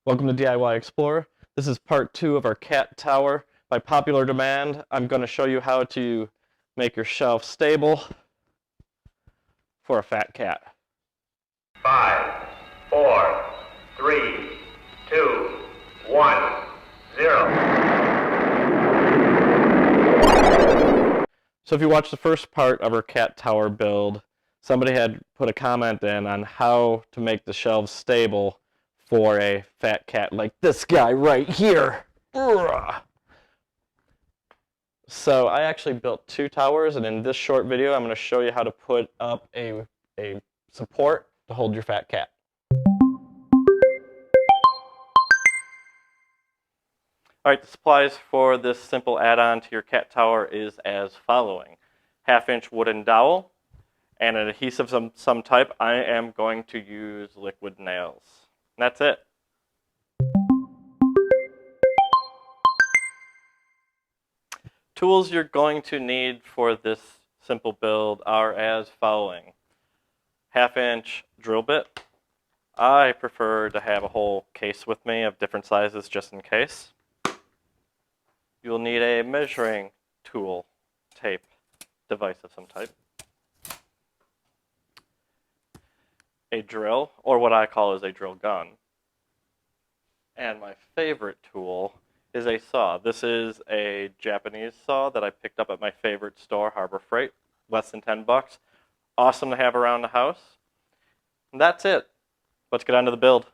Welcome to DIY Explorer. This is part 2 of our cat tower. By popular demand, I'm going to show you how to make your shelf stable for a fat cat. 5, 4, 3, 2, 1, 0. So if you watched the first part of our cat tower build, somebody had put a comment in on how to make the shelves stable for a fat cat like this guy right here. So I actually built 2 towers, and in this short video I'm going to show you how to put up a support to hold your fat cat. Alright, the supplies for this simple add-on to your cat tower is as following. 1/2-inch wooden dowel and an adhesive of some type. I am going to use liquid nails. And that's it. Tools you're going to need for this simple build are as following. 1/2-inch drill bit. I prefer to have a whole case with me of different sizes just in case. You'll need a measuring tool, tape, device of some type. A drill, or what I call is a drill gun. And my favorite tool is a saw. This is a Japanese saw that I picked up at my favorite store, Harbor Freight. Less than 10 bucks. Awesome to have around the house. And that's it. Let's get on to the build.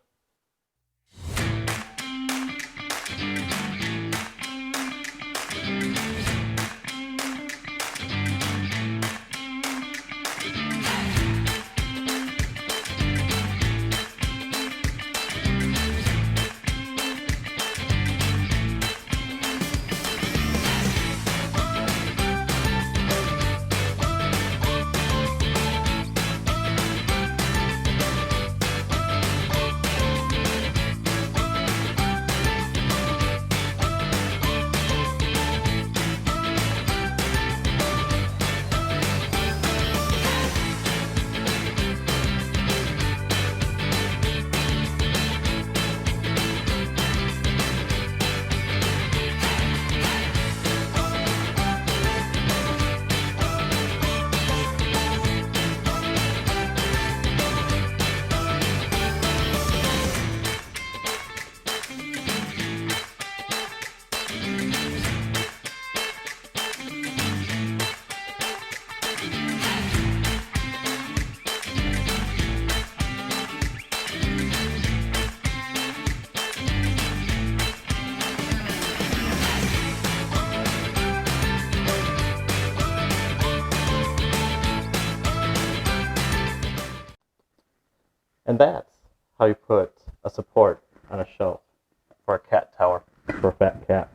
And that's how you put a support on a shelf for a cat tower for a fat cat.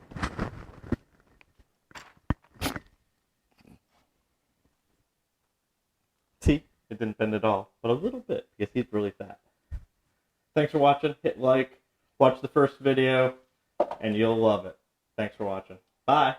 See, it didn't bend at all, but a little bit because he's really fat. Thanks for watching. Hit like, watch the first video, and you'll love it. Thanks for watching. Bye.